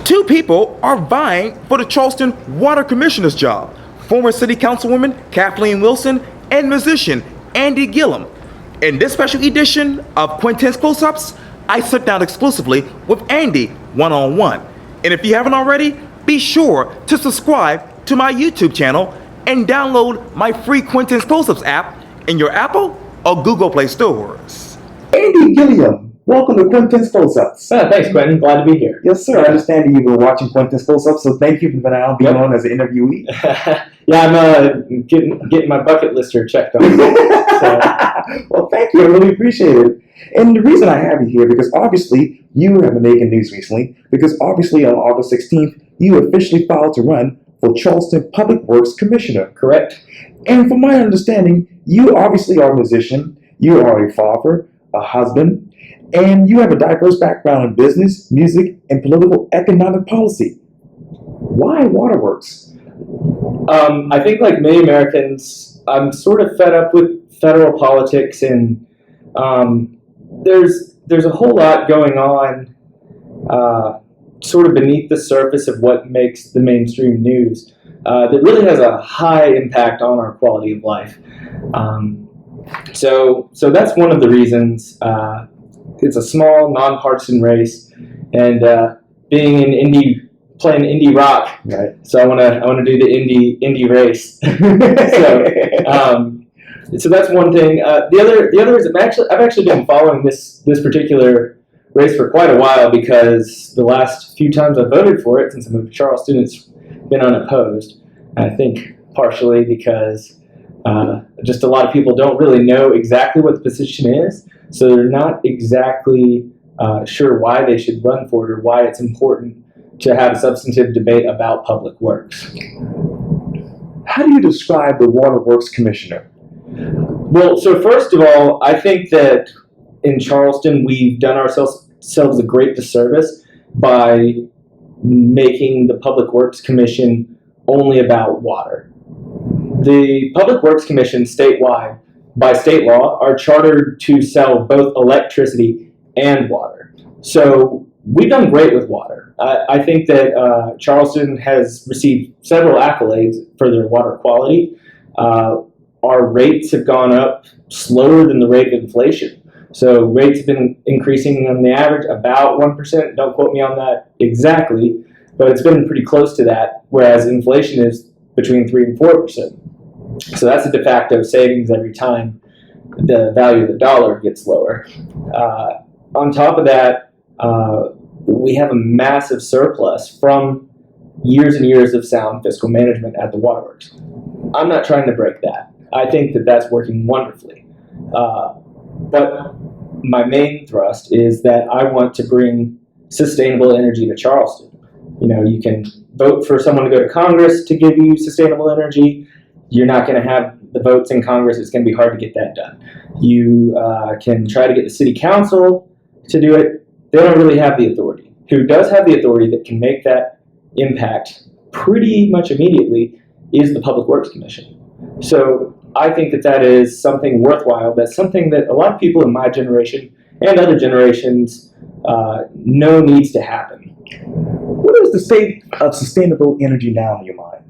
Two people are vying for the Charleston Water Commissioner's job. Former City Councilwoman Kathleen Wilson and musician Andy Gilliom. In this special edition of Quintin's Close-Ups, I sit down exclusively with Andy one-on-one. And if you haven't already, be sure to subscribe to my YouTube channel and download my free Quintin's Close-Ups app in your Apple or Google Play stores. Andy Gilliom, welcome to Quintin's Close-Ups. Thanks, Quintin. Glad to be here. Yes, sir. I understand that you've been watching Quintin's Close-Ups, so thank you for now being on as an interviewee. Yeah, I'm getting my bucket lister checked on. Well, thank you. I really appreciate it. And the reason I have you here, because obviously you have been making news recently, because obviously on August 16th, you officially filed to run for Charleston Public Works Commissioner. Correct. And from my understanding, you obviously are a musician, you are a father, a husband, and you have a diverse background in business, music, and political economic policy. Why waterworks? I think like many Americans, I'm sort of fed up with federal politics, and there's a whole lot going on sort of beneath the surface of what makes the mainstream news that really has a high impact on our quality of life. So that's one of the reasons. It's a small, nonpartisan race, and being playing indie rock, right? So I want to do the indie race. So that's one thing. The other is I've actually been following this particular race for quite a while, because the last few times I voted for it since I moved to Charleston, it's been unopposed. And I think partially because just a lot of people don't really know exactly what the position is, so they're not exactly sure why they should run for it or why it's important to have a substantive debate about public works. How do you describe the Waterworks Commissioner? Well, so first of all, I think that in Charleston we've done ourselves a great disservice by making the Public Works Commission only about water. The Public Works Commission statewide, by state law, are chartered to sell both electricity and water. So we've done great with water. I think that Charleston has received several accolades for their water quality. Our rates have gone up slower than the rate of inflation. So rates have been increasing on the average about 1%. Don't quote me on that exactly, but it's been pretty close to that, whereas inflation is between 3 and 4%. So that's a de facto savings every time the value of the dollar gets lower. On top of that, we have a massive surplus from years and years of sound fiscal management at the waterworks. I'm not trying to break that. I think that that's working wonderfully. But my main thrust is that I want to bring sustainable energy to Charleston. You know, you can vote for someone to go to Congress to give you sustainable energy. You're not going to have the votes in Congress. It's going to be hard to get that done. You can try to get the city council to do it. They don't really have the authority. Who does have the authority that can make that impact pretty much immediately is the Public Works Commission. So I think that that is something worthwhile. That's something that a lot of people in my generation and other generations know needs to happen. What is the state of sustainable energy now in your mind?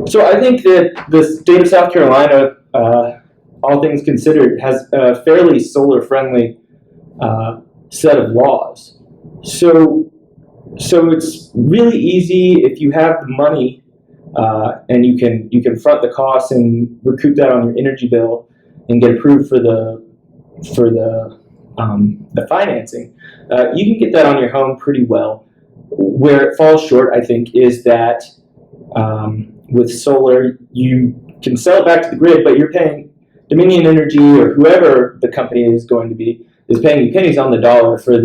So I think that the state of South Carolina, all things considered, has a fairly solar-friendly set of laws. So it's really easy if you have the money and you can front the costs and recoup that on your energy bill and get approved for the financing. You can get that on your home pretty well. Where it falls short, I think, is that with solar, you can sell it back to the grid, but you're paying Dominion Energy or whoever the company is going to be is paying you pennies on the dollar for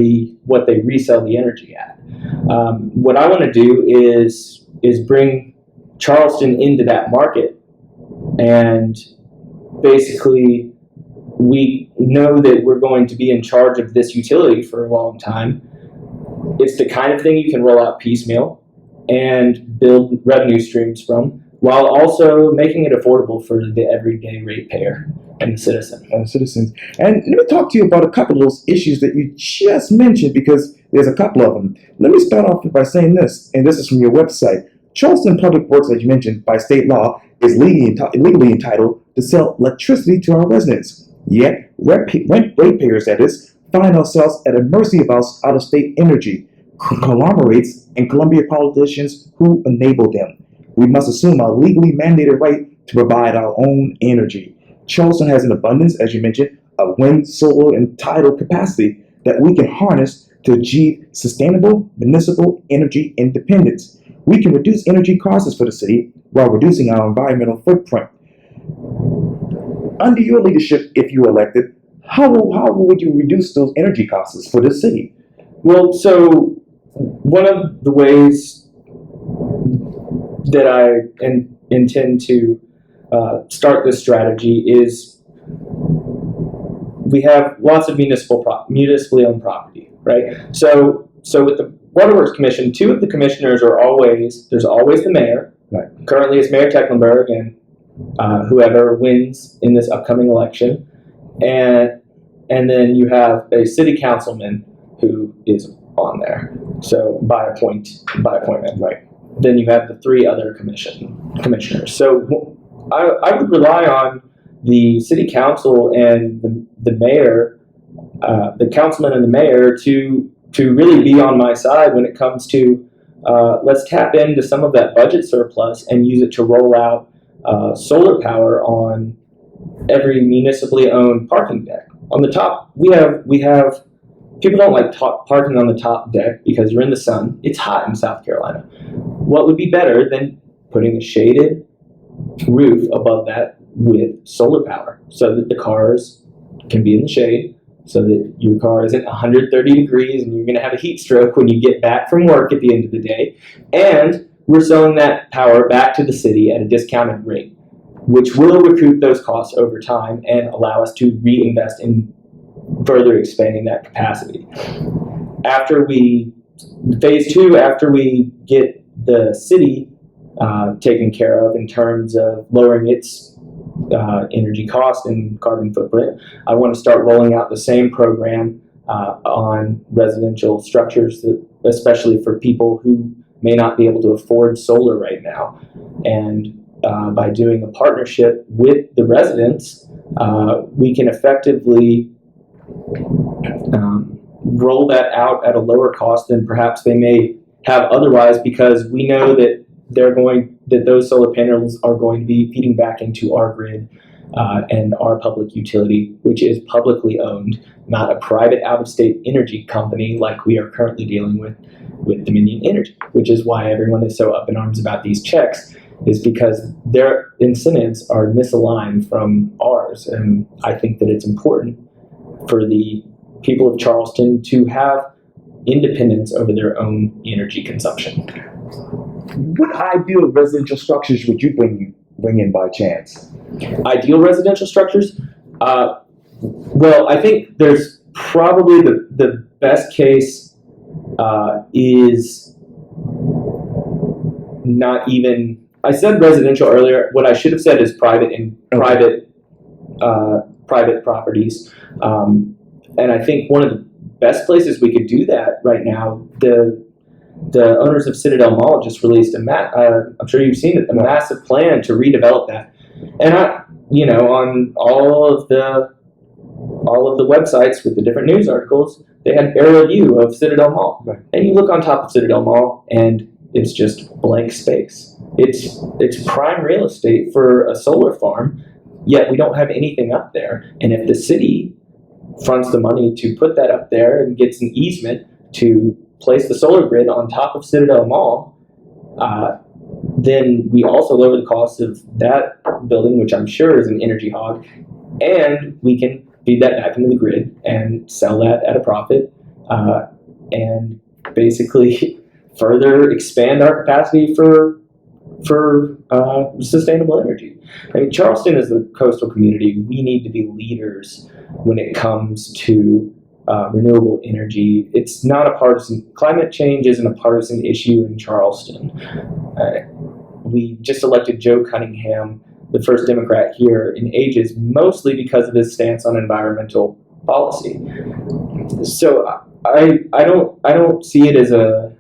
what they resell the energy at. What I want to do is bring Charleston into that market, and basically we know that we're going to be in charge of this utility for a long time. It's the kind of thing you can roll out piecemeal and build revenue streams from, while also making it affordable for the everyday ratepayer and the citizen. Citizens. And let me talk to you about a couple of those issues that you just mentioned, because There's a couple of them. Let me start off by saying this, and this is from your website. Charleston Public Works, as you mentioned, by state law, is legally entitled to sell electricity to our residents. Yet, ratepayers, that is, find ourselves at the mercy of our out-of-state energy conglomerates and Columbia politicians who enable them. We must assume our legally mandated right to provide our own energy. Charleston has an abundance, as you mentioned, of wind, solar, and tidal capacity that we can harness to achieve sustainable municipal energy independence. We can reduce energy costs for the city while reducing our environmental footprint. Under your leadership, if you were elected, how would you reduce those energy costs for the city? Well, so one of the ways that I intend to start this strategy is we have lots of municipally owned property, right? So with the Waterworks Commission, two of the commissioners there's always the mayor. Right. Currently it's Mayor Tecklenburg and whoever wins in this upcoming election. And then you have a city councilman who is on there. So by appointment, right? Then you have the three other commissioners. So I would rely on the city council and the mayor, the councilman and the mayor to really be on my side when it comes to let's tap into some of that budget surplus and use it to roll out solar power on every municipally owned parking deck. On the top, we have people don't like parking on the top deck because you're in the sun. It's hot in South Carolina. What would be better than putting a shaded roof above that with solar power so that the cars can be in the shade, so that your car isn't 130 degrees and you're going to have a heat stroke when you get back from work at the end of the day. And we're selling that power back to the city at a discounted rate, which will recoup those costs over time and allow us to reinvest in further expanding that capacity. Phase two, after we get the city taken care of in terms of lowering its energy cost and carbon footprint, I want to start rolling out the same program on residential structures, especially for people who may not be able to afford solar right now. And by doing a partnership with the residents, we can effectively roll that out at a lower cost than perhaps they may have otherwise, because we know that those solar panels are going to be feeding back into our grid and our public utility, which is publicly owned, not a private out-of-state energy company like we are currently dealing with Dominion Energy, which is why everyone is so up in arms about these checks, is because their incentives are misaligned from ours. And I think that it's important for the people of Charleston to have independence over their own energy consumption. What ideal residential structures would you bring in by chance? Ideal residential structures? Well, I think there's probably the best case is not even, I said residential earlier. What I should have said is private and private properties. And I think one of the best places we could do that right now, the owners of Citadel Mall just released I'm sure you've seen it, a massive plan to redevelop that. And on all of the websites with the different news articles, they had aerial view of Citadel Mall. Right. And you look on top of Citadel Mall and it's just blank space. It's prime real estate for a solar farm, yet we don't have anything up there. And if the city fronts the money to put that up there and gets an easement to place the solar grid on top of Citadel Mall, then we also lower the cost of that building, which I'm sure is an energy hog, and we can feed that back into the grid and sell that at a profit, and basically further expand our capacity for sustainable energy. I mean, Charleston is a coastal community. We need to be leaders when it comes to renewable energy. It's not a partisan, climate change isn't a partisan issue in Charleston. We just elected Joe Cunningham, the first Democrat here in ages, mostly because of his stance on environmental policy. So I don't see it as a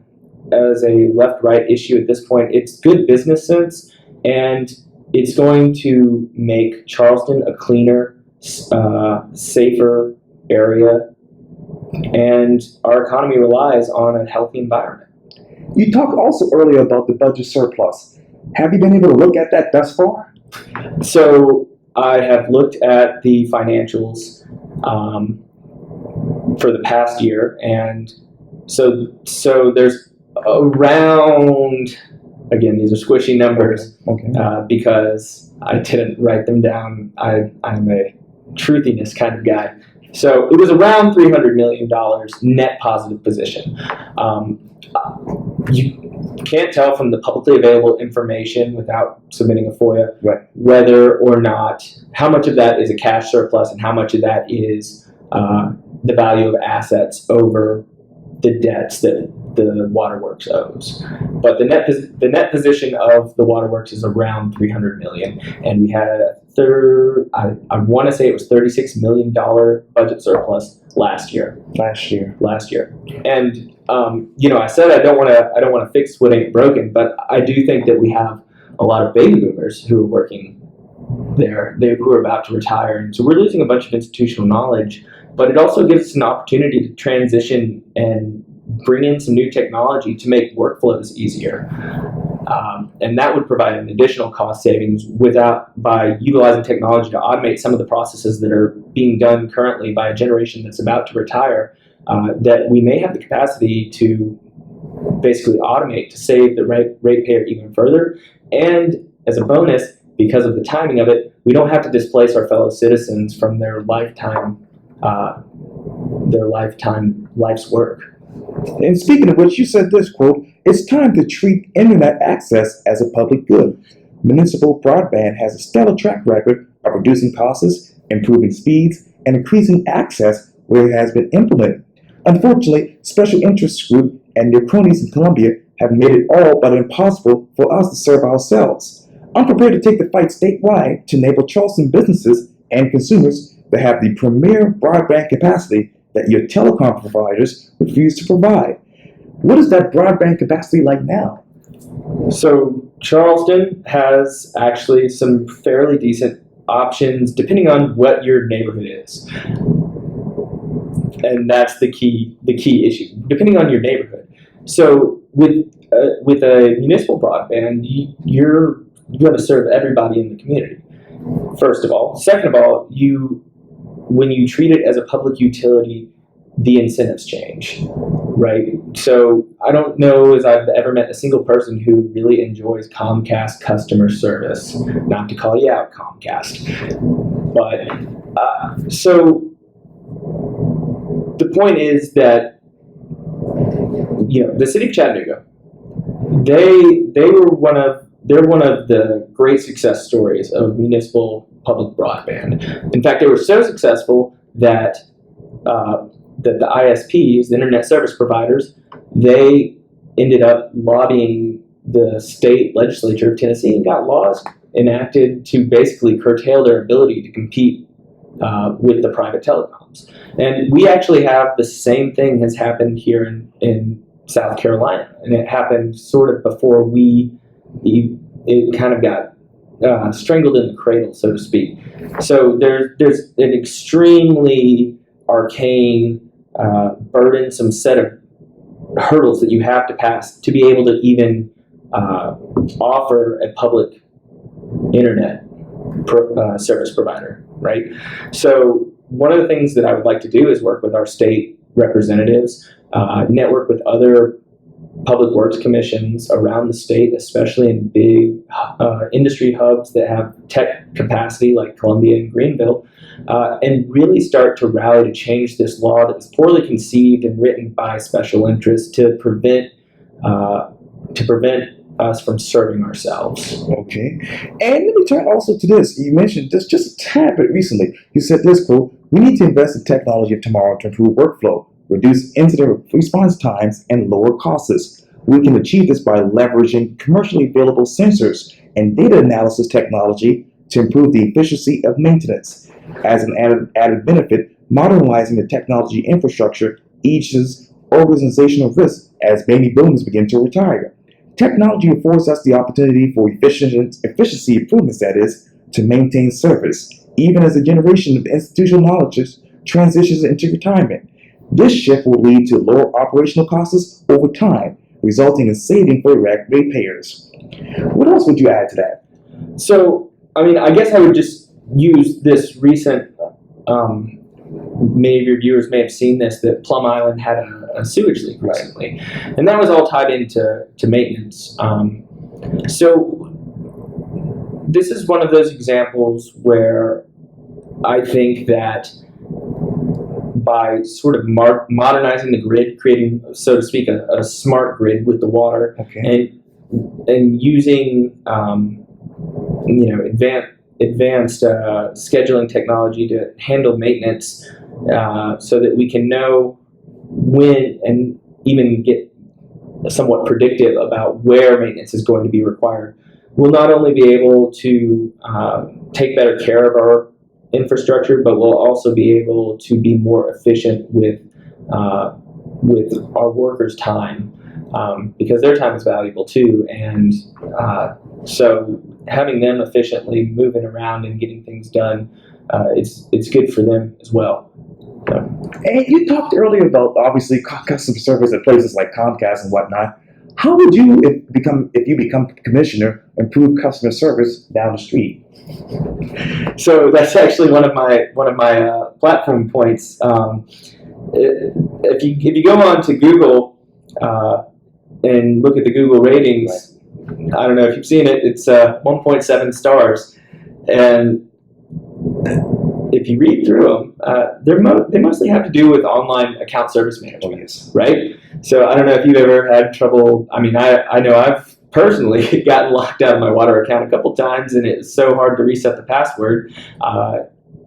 left-right issue at this point. It's good business sense, and it's going to make Charleston a cleaner, safer area, and our economy relies on a healthy environment. You talked also earlier about the budget surplus. Have you been able to look at that thus far? So I have looked at the financials for the past year, and so there's around, again, these are squishy numbers, Okay. because I didn't write them down. I'm a truthiness kind of guy. So it was around $300 million net positive position. You can't tell from the publicly available information without submitting a FOIA Right. whether or not, how much of that is a cash surplus and how much of that is the value of assets over the debts that the waterworks owes. But the net position of the waterworks is around $300 million, and we had I want to say it was $36 million budget surplus last year. Last year. And I said I don't want to fix what ain't broken, but I do think that we have a lot of baby boomers who are working there, who are about to retire, and so we're losing a bunch of institutional knowledge. But it also gives us an opportunity to transition and bring in some new technology to make workflows easier. And that would provide an additional cost savings by utilizing technology to automate some of the processes that are being done currently by a generation that's about to retire, that we may have the capacity to basically automate to save the ratepayer even further. And as a bonus, because of the timing of it, we don't have to displace our fellow citizens from their life's work. And speaking of which, you said this, quote, "It's time to treat internet access as a public good. Municipal broadband has a stellar track record of reducing costs, improving speeds, and increasing access where it has been implemented. Unfortunately, special interest groups and their cronies in Columbia have made it all but impossible for us to serve ourselves. I'm prepared to take the fight statewide to enable Charleston businesses and consumers to have the premier broadband capacity that your telecom providers refuse to provide." What is that broadband capacity like now? So Charleston has actually some fairly decent options depending on what your neighborhood is. And that's the key issue, depending on your neighborhood. So with a municipal broadband, you're going to serve everybody in the community, first of all. Second of all, when you treat it as a public utility, the incentives change, right? So I don't know as I've ever met a single person who really enjoys Comcast customer service. Not to call you out, Comcast. But, so the point is that, the city of Chattanooga, they're one of the great success stories of municipal public broadband. In fact, they were so successful that the ISPs, the internet service providers, they ended up lobbying the state legislature of Tennessee and got laws enacted to basically curtail their ability to compete with the private telecoms. And we actually have the same thing has happened here in South Carolina, and it happened sort of before it kind of got strangled in the cradle, so to speak. So there's an extremely arcane, burdensome set of hurdles that you have to pass to be able to even offer a public internet service provider, right? So one of the things that I would like to do is work with our state representatives, network with other public works commissions around the state, especially in big industry hubs that have tech capacity like Columbia and Greenville, and really start to rally to change this law that was poorly conceived and written by special interests to prevent us from serving ourselves. Okay. And let me turn also to this. You mentioned this just a tad bit recently. You said this, quote, "We need to invest in technology of tomorrow to improve workflow, reduce incident response times, and lower costs. We can achieve this by leveraging commercially available sensors and data analysis technology to improve the efficiency of maintenance. As an added benefit, modernizing the technology infrastructure eases organizational risk as baby boomers begin to retire. Technology affords us the opportunity for efficiency improvements, that is, to maintain service, even as a generation of institutional knowledge transitions into retirement. This shift will lead to lower operational costs over time, resulting in saving for ratepayers. What else would you add to that? So, I mean, I guess I would just use this recent, many of your viewers may have seen this, that Plum Island had a sewage leak recently. And that was all tied into maintenance. So this is one of those examples where I think that by sort of modernizing the grid, creating, so to speak, a smart grid with the water, and using advanced scheduling technology to handle maintenance, so that we can know when and even get somewhat predictive about where maintenance is going to be required. We'll not only be able to take better care of our infrastructure, but we'll also be able to be more efficient with our workers' time, because their time is valuable too. And so having them efficiently moving around and getting things done, it's good for them as well. And you talked earlier about, obviously, customer service at places like Comcast and whatnot. How would you, if you become commissioner, improve customer service down the street? So that's actually one of my platform points. If you go on to Google and look at the Google ratings, I don't know if you've seen it. It's 1.7 stars, and if you read through them, they mostly have to do with online account service management, right? So I don't know if you've ever had trouble. I mean, I know I've personally gotten locked out of my water account a couple times, and it's so hard to reset the password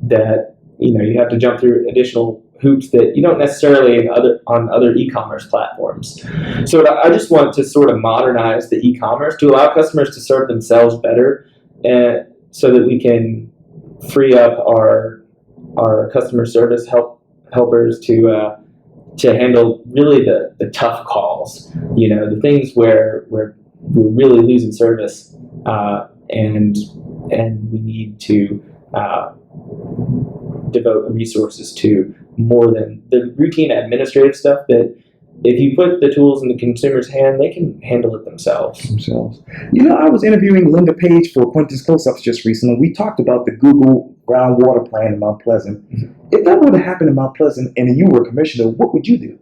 that you have to jump through additional hoops that you don't necessarily on other e-commerce platforms. So I just want to sort of modernize the e-commerce to allow customers to serve themselves better, and so that we can free up our customer service helpers to handle really the tough calls, the things where we're really losing service, and we need to devote resources to more than the routine administrative stuff that if you put the tools in the consumer's hand, they can handle it themselves. I was interviewing Linda Page for Quintin's Close-Ups just recently. We talked about the Google groundwater plan in Mount Pleasant. If that were to happen in Mount Pleasant and you were commissioner, what would you do?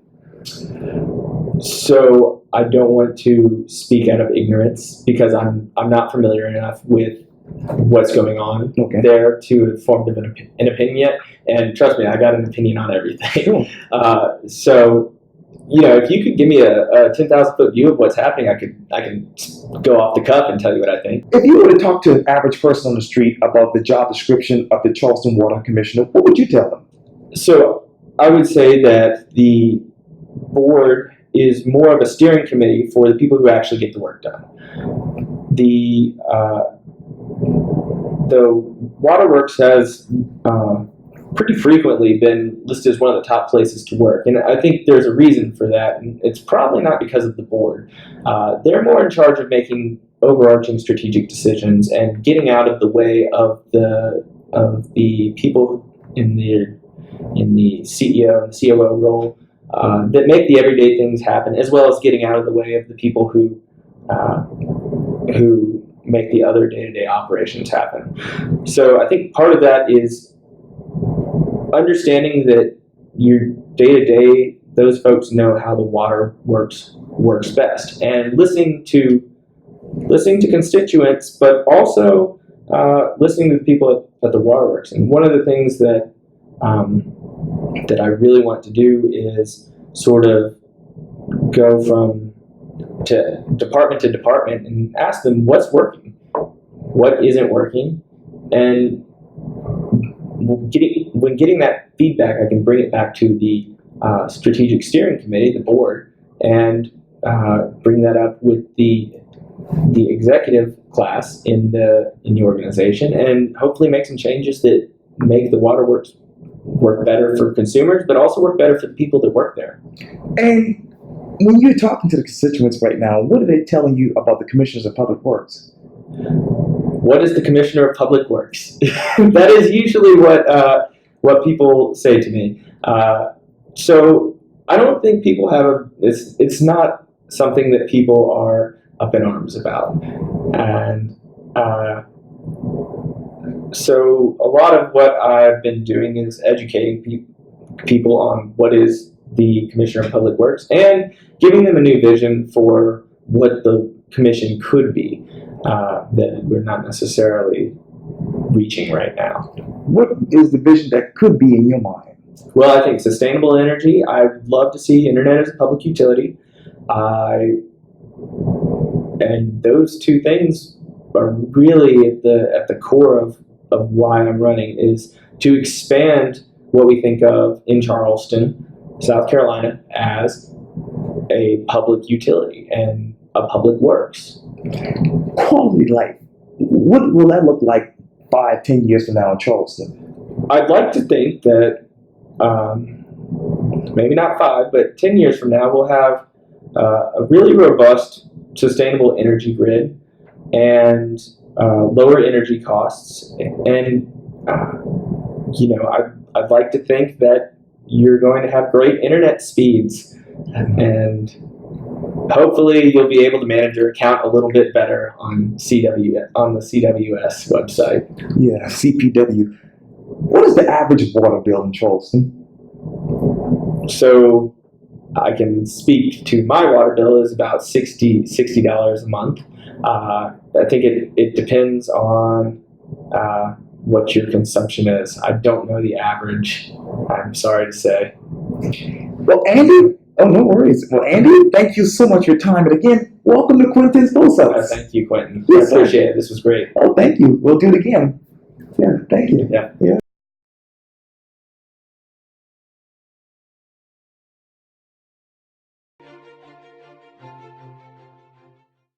So I don't want to speak out of ignorance, because I'm not familiar enough with what's going on there to have formed an opinion yet. And trust me, I got an opinion on everything. So, if you could give me a 10,000-foot view of what's happening, I can go off the cuff and tell you what I think. If you were to talk to an average person on the street about the job description of the Charleston Water Commissioner, what would you tell them? So I would say that the board is more of a steering committee for the people who actually get the work done. The Waterworks has pretty frequently been listed as one of the top places to work, and I think there's a reason for that, and it's probably not because of the board. They're more in charge of making overarching strategic decisions and getting out of the way of the people in the CEO and the COO role that make the everyday things happen, as well as getting out of the way of the people who make the other day-to-day operations happen. So I think part of that is understanding that your day-to-day, those folks know how the water works best, and listening to constituents, but also listening to the people at the waterworks. And one of the things that I really want to do is sort of go to department and ask them what's working, what isn't working, and when getting that feedback, I can bring it back to the strategic steering committee, the board, and bring that up with the executive class in the organization, and hopefully make some changes that make the waterworks work better for consumers, but also work better for the people that work there. And when you're talking to the constituents right now, what are they telling you about the commissioners of public works? What is the commissioner of public works? That is usually what people say to me. So I don't think people have it's not something that people are up in arms about. And so a lot of what I've been doing is educating people on what is the Commissioner of Public Works and giving them a new vision for what the commission could be that we're not necessarily reaching right now. What is the vision that could be in your mind? Well, I think sustainable energy. I'd love to see internet as a public utility. And those two things are really at the core of why I'm running, is to expand what we think of in Charleston, South Carolina, as a public utility and a public works. Quality life. What will that look like 5-10 years from now in Charleston? I'd like to think that maybe not 5, but 10 years from now, we'll have a really robust, sustainable energy grid and lower energy costs. And, I'd like to think that you're going to have great internet speeds, and hopefully you'll be able to manage your account a little bit better on the CWS website. Yeah, CPW. What is the average water bill in Charleston? So I can speak to my water bill is about $60 a month. I think it depends on what your consumption is. I don't know the average, I'm sorry to say. Well, Andy, no worries. Well, Andy, thank you so much for your time. And again, welcome to Quintin's Post Office. Thank you, Quintin. Yes, I appreciate it. This was great. Oh, thank you. We'll do it again. Yeah, thank you. Yeah. Yeah.